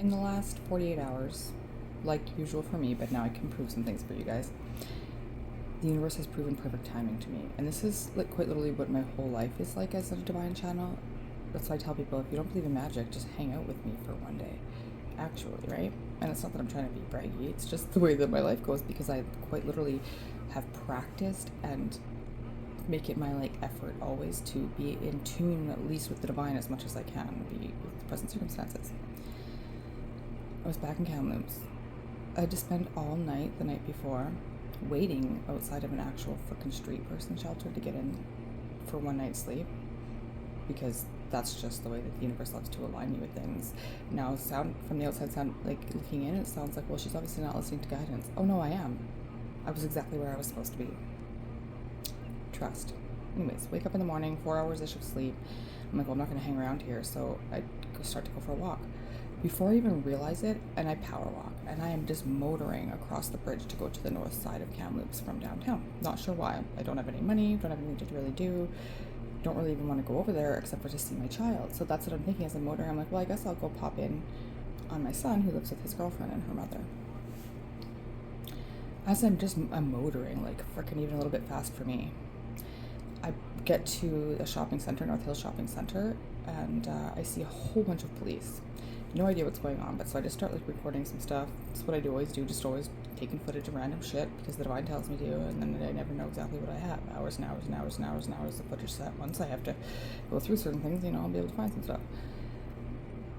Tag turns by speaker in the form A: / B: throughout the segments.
A: in the last 48 hours, like usual for me, but now I can prove some things for you guys. The universe has proven perfect timing to me, and this is like quite literally what my whole life is like as a divine channel. That's why I tell people, if you don't believe in magic, just hang out with me for one day, actually, right? And it's not that I'm trying to be braggy, it's just the way that my life goes, because I quite literally have practiced and make it my like effort always to be in tune at least with the divine as much as I can, be with the present circumstances. I was back in Kamloops. I had to spend all night the night before waiting outside of an actual frickin' street person shelter to get in for one night's sleep, because that's just the way that the universe loves to align you with things. Now, sound from the outside, sound like looking in, it sounds like, well, she's obviously not listening to guidance. Oh no, I am. I was exactly where I was supposed to be. Trust. Anyways, wake up in the morning, 4 hours-ish of sleep. I'm like, well, I'm not going to hang around here, so I start to go for a walk. Before I even realize it, and I power walk, and I am just motoring across the bridge to go to the north side of Kamloops from downtown. Not sure why. I don't have any money, don't have anything to really do, don't really even want to go over there except for to see my child. So that's what I'm thinking as I'm motoring. I'm like, well, I guess I'll go pop in on my son who lives with his girlfriend and her mother. As I'm motoring, like frickin' even a little bit fast for me, I get to a shopping center, North Hills Shopping Center, and I see a whole bunch of police. No idea what's going on, but so I just start like recording some stuff. That's what I always do, just always taking footage of random shit because the divine tells me to, and then I never know exactly what I have. Hours and hours and hours and hours and hours of footage set. Once I have to go through certain things, I'll be able to find some stuff.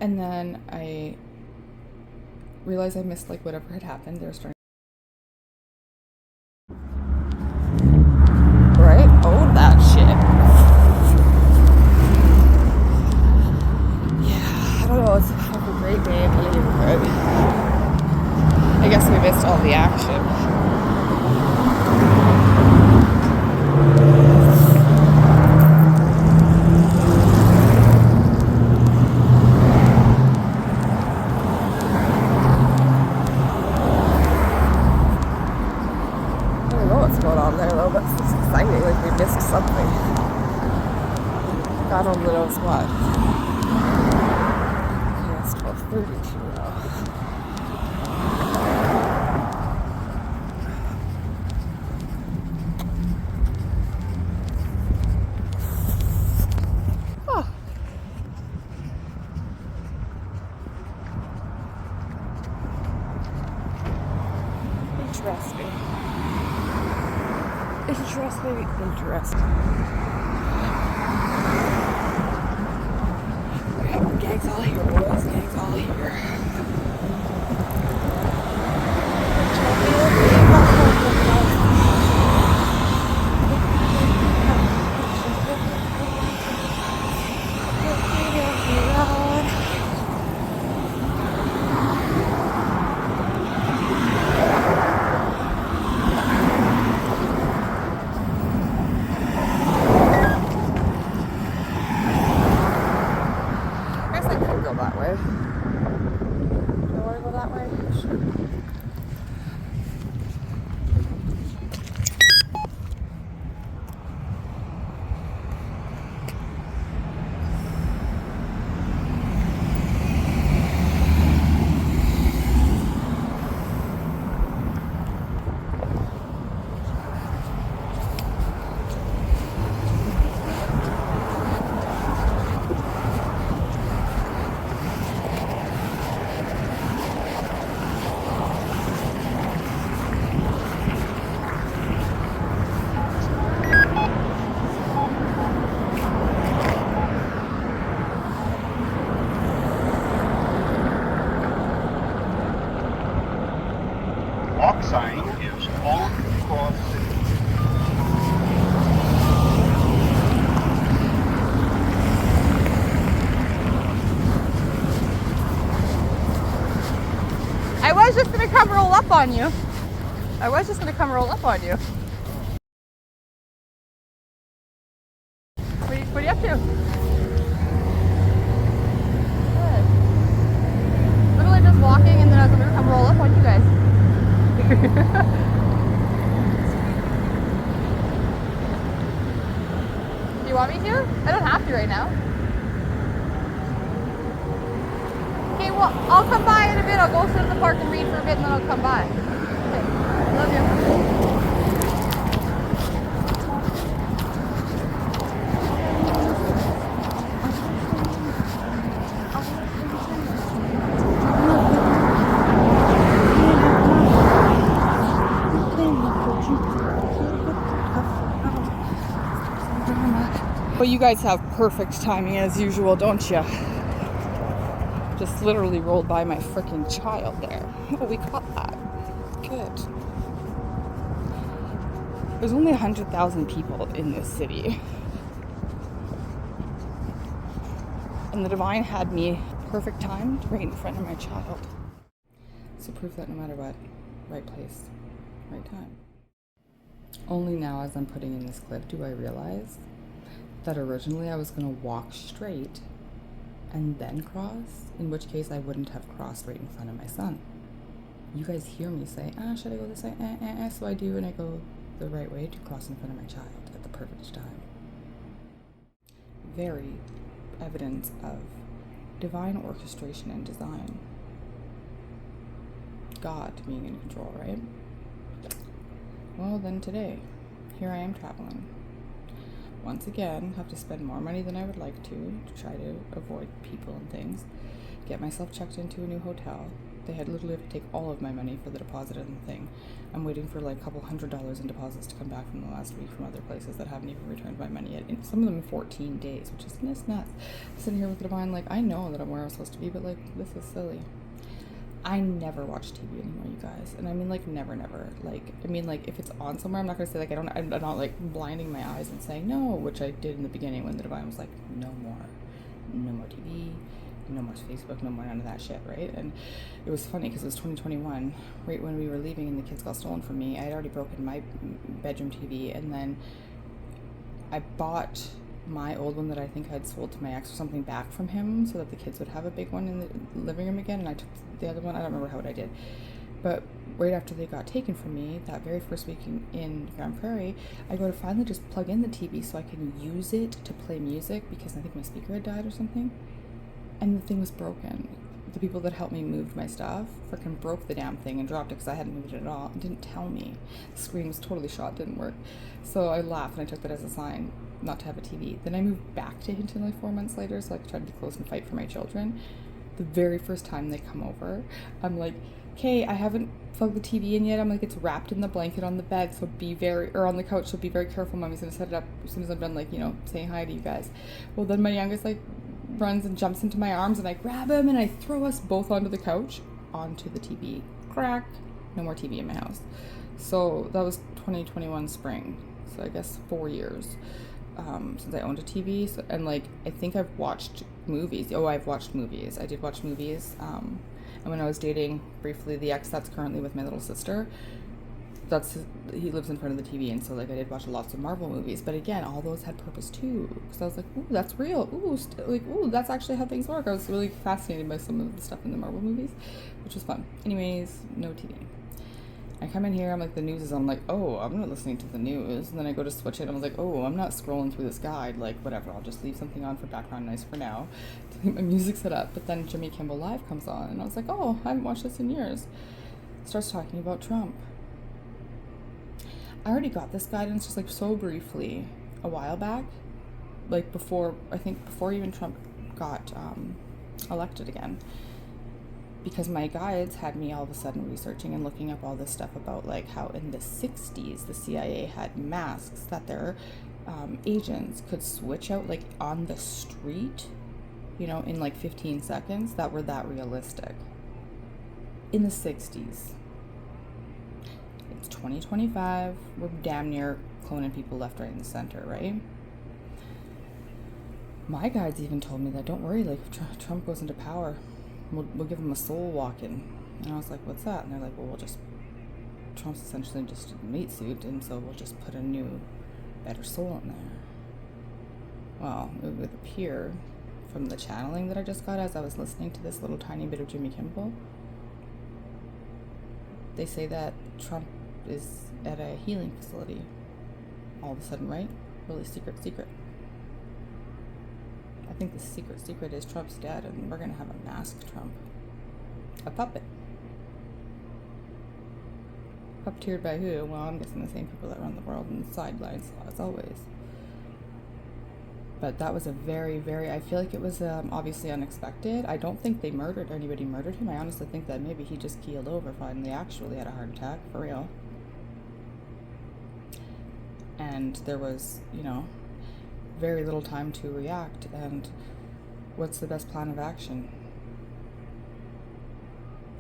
A: And then I realized I missed like whatever had happened. They were starting. Right? Oh, that shit. Yeah, I don't know. It's a fucking great day in the neighborhood. I guess we missed all the action. God only knows what. Okay, it's 12:32 now. Oh. Interesting. Gang's all here, boys. Gang's all here.
B: Sign is on cross city.
A: I was just gonna come roll up on you. What are you up to? Good. Literally just walking, and then I was gonna come roll up on you guys. Do you want me to? I don't have to right now. Okay, well, I'll I'll come by in a bit. I'll go sit in the park and read for a bit and then I'll come by. Okay. Love you. But you guys have perfect timing as usual, don't you? Just literally rolled by my freaking child there. Oh, we caught that. Good. There's only 100,000 people in this city. And the divine had me perfect timed right in front of my child. So proof that no matter what, right place, right time. Only now as I'm putting in this clip do I realize that originally I was going to walk straight and then cross, in which case I wouldn't have crossed right in front of my son. You guys hear me say, should I go this way? So I do, and I go the right way to cross in front of my child at the perfect time. Very evidence of divine orchestration and design. God being in control, right? Well, then today, here I am traveling. Once again, have to spend more money than I would like to try to avoid people and things. Get myself checked into a new hotel. They had literally have to take all of my money for the deposit and the thing. I'm waiting for like a couple $100 in deposits to come back from the last week from other places that haven't even returned my money yet. And some of them in 14 days, which is nuts. Sitting here with the divine, like, I know that I'm where I'm supposed to be, but like, this is silly. I never watch TV anymore, you guys. And I mean, like, never. Like, I mean, like, if it's on somewhere, I'm not going to say, like, I'm not, like, blinding my eyes and saying no, which I did in the beginning when the divine was like, no more TV, no more Facebook, no more none of that shit, right? And it was funny because it was 2021, right when we were leaving and the kids got stolen from me. I had already broken my bedroom TV, and then I bought my old one that I think I had sold to my ex or something back from him so that the kids would have a big one in the living room again, and I took the other one. I don't remember how I did, but right after they got taken from me, that very first week in Grand Prairie, I go to finally just plug in the TV so I can use it to play music because I think my speaker had died or something, and the thing was broken. The people that helped me move my stuff freaking broke the damn thing and dropped it because I hadn't moved it at all and didn't tell me. The screen was totally shot, didn't work. So I laughed and I took that as a sign not to have a TV. Then I moved back to Hinton like 4 months later so I could try to be close and fight for my children. The very first time they come over, I'm like, okay, I haven't plugged the TV in yet. I'm like, it's wrapped in the blanket on the bed, so or on the couch, so be very careful. Mommy's gonna set it up as soon as I'm done, like, saying hi to you guys. Well, then my youngest, like, runs and jumps into my arms and I grab him and I throw us both onto the couch, onto the TV. Crack. No more TV in my house. So that was 2021 spring. So I guess 4 years since I owned a TV. So, and like, I think I've watched movies. I've watched movies. I did watch movies. And when I was dating briefly the ex that's currently with my little sister, he lives in front of the TV, and so like I did watch lots of Marvel movies, but again, all those had purpose too, because I was like, ooh, that's real, ooh, that's actually how things work. I was really fascinated by some of the stuff in the Marvel movies, which was fun. Anyways, no TV. I come in here, I'm like, the news is on, I'm like, oh, I'm not listening to the news, and then I go to switch it, and I was like, oh, I'm not scrolling through this guide, like, whatever, I'll just leave something on for background noise for now, to keep my music set up. But then Jimmy Kimmel Live comes on, and I was like, oh, I haven't watched this in years. Starts talking about Trump. I already got this guidance just like so briefly a while back, like before even Trump got elected again, because my guides had me all of a sudden researching and looking up all this stuff about like how in the 60s the CIA had masks that their agents could switch out like on the street, in like 15 seconds, that were that realistic. In the 60s. It's 2025, we're damn near cloning people left, right, and center, right? My guides even told me that, don't worry, like, if Trump goes into power, we'll give him a soul walk-in. And I was like, what's that? And they're like, well, Trump's essentially just a meat suit, and so we'll just put a new, better soul in there. Well, it would appear from the channeling that I just got as I was listening to this little tiny bit of Jimmy Kimmel, they say that Trump is at a healing facility all of a sudden, right? Really secret. I think the secret is Trump's dead, and we're gonna have a masked Trump. A puppet. Puppeteered by who? Well, I'm guessing the same people that run the world and the sidelines, as always. But that was a very, very, I feel like it was obviously unexpected. I don't think anybody murdered him. I honestly think that maybe he just keeled over finally, actually had a heart attack, for real. And there was, very little time to react. And what's the best plan of action?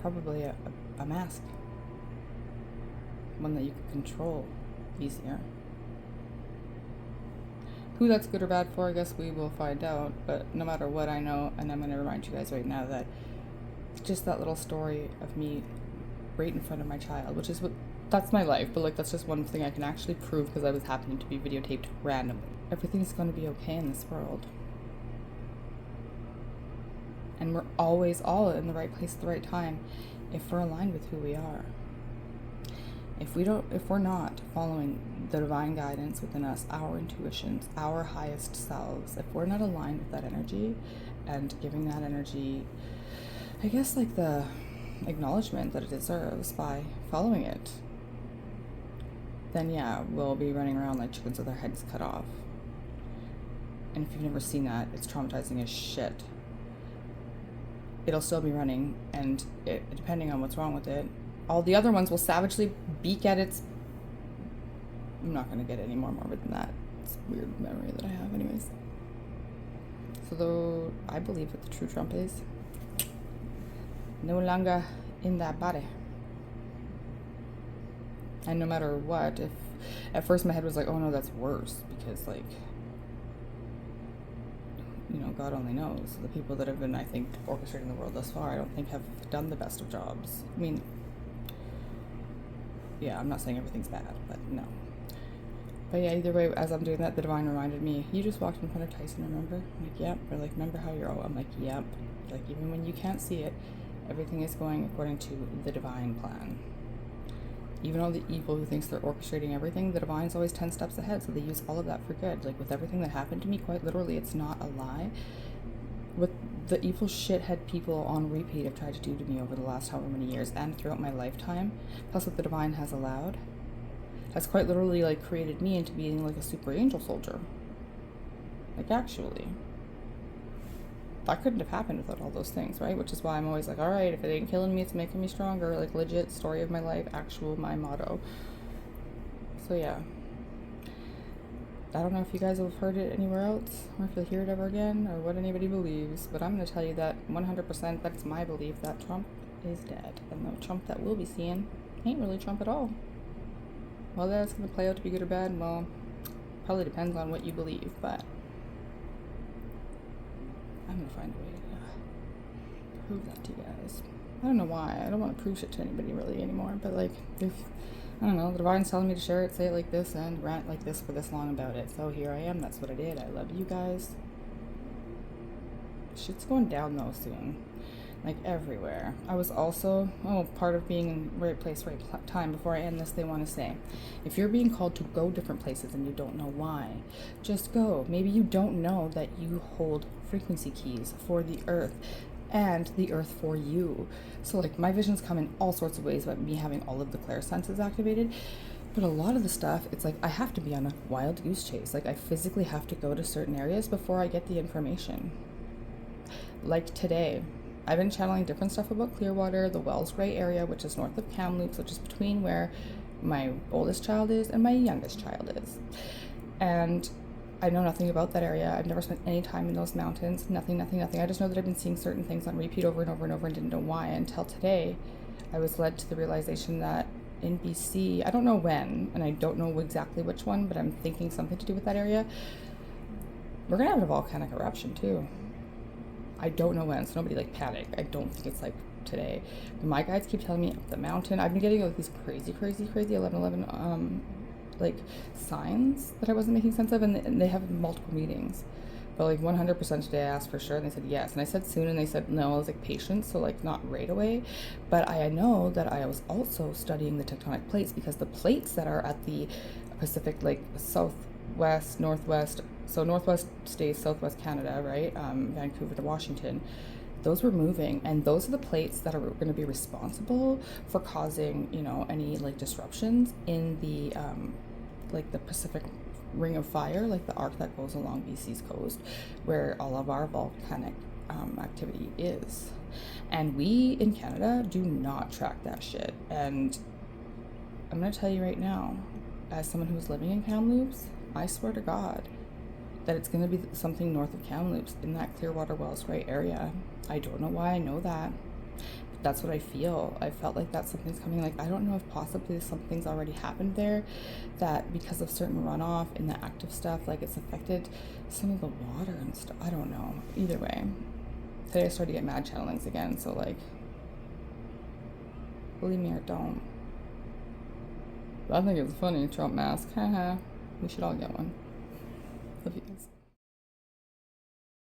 A: Probably a mask. One that you can control easier. Who that's good or bad for, I guess we will find out. But no matter what, I know, and I'm going to remind you guys right now that just that little story of me right in front of my child, which is that's my life, but that's just one thing I can actually prove because I was happening to be videotaped randomly. Everything's going to be okay in this world. And we're always all in the right place at the right time if we're aligned with who we are. If we're not following the divine guidance within us, our intuitions, our highest selves, if we're not aligned with that energy and giving that energy, I guess, the acknowledgement that it deserves by following it, then yeah, we'll be running around like chickens with our heads cut off. And if you've never seen that, it's traumatizing as shit. It'll still be running, and depending on what's wrong with it, all the other ones will savagely beak at its... I'm not going to get any more morbid than that. It's a weird memory that I have anyways. So though I believe that the true Trump is no longer in that body. And no matter what, if at first my head was like, oh no, that's worse, because God only knows. The people that have been, I think, orchestrating the world thus far, I don't think have done the best of jobs. I mean, yeah, I'm not saying everything's bad, but no. But yeah, either way, as I'm doing that, the divine reminded me, you just walked in front of Tyson, remember? I'm like, yep. Or remember how you're all, I'm like, yep. Even when you can't see it, everything is going according to the divine plan. Even all the evil who thinks they're orchestrating everything, the divine's always 10 steps ahead, so they use all of that for good. With everything that happened to me, quite literally, it's not a lie. What the evil shithead people on repeat have tried to do to me over the last however many years and throughout my lifetime, plus what the divine has allowed, has quite literally created me into being a super angel soldier. Actually. That couldn't have happened without all those things, right? Which is why I'm always all right, if it ain't killing me, it's making me stronger. Legit story of my life, my motto. So yeah. I don't know if you guys have heard it anywhere else, or if you'll hear it ever again, or what anybody believes, but I'm going to tell you that 100% that's my belief that Trump is dead. And the Trump that we'll be seeing ain't really Trump at all. Whether that's going to play out to be good or bad, well, probably depends on what you believe, but I'm going to find a way to prove that to you guys. I don't know why. I don't want to prove shit to anybody really anymore, but if, I don't know, the divine's telling me to share it, say it like this, and rant like this for this long about it. So here I am. That's what I did. I love you guys. Shit's going down though soon. Everywhere. I was also, part of being in right place, right time. Before I end this, they want to say, if you're being called to go different places and you don't know why, just go. Maybe you don't know that you hold frequency keys for the earth and the earth for you. So my visions come in all sorts of ways about me having all of the clairsenses activated. But a lot of the stuff, it's I have to be on a wild goose chase. I physically have to go to certain areas before I get the information. Today, I've been channeling different stuff about Clearwater, the Wells Gray area, which is north of Kamloops, which is between where my oldest child is and my youngest child is. And I know nothing about that area. I've never spent any time in those mountains. Nothing. I just know that I've been seeing certain things on repeat over and over and over and didn't know why until today. I was led to the realization that in BC, I don't know when, and I don't know exactly which one, but I'm thinking something to do with that area. We're going to have a volcanic eruption too. I don't know when, so nobody panic. I don't think it's today. But my guides keep telling me up the mountain. I've been getting these crazy 1111 signs that I wasn't making sense of, and they have multiple meetings. But 100% today I asked for sure, and they said yes. And I said soon, and they said no. I was patience, so not right away. But I know that I was also studying the tectonic plates, because the plates that are at the Pacific, southwest, northwest, so northwest stays southwest Canada, right? Vancouver to Washington. those were moving, and those are the plates that are going to be responsible for causing, you know, any like disruptions in the like the Pacific Ring of Fire, like the arc that goes along BC's coast, where all of our volcanic activity is. And we in Canada do not track that shit. And I'm gonna tell you right now, as someone who's living in Kamloops, I swear to God that it's gonna be something north of Kamloops in that Clearwater Wells Gray area. I don't know why I know that. But that's what I feel. I felt like that something's coming. Like, I don't know if possibly something's already happened there, that because of certain runoff in the active stuff, like it's affected some of the water and stuff. I don't know. Either way, today I started to get mad channelings again. So like, believe me or don't. But I think it's funny, Trump mask. Haha. We should all get one. Love you guys.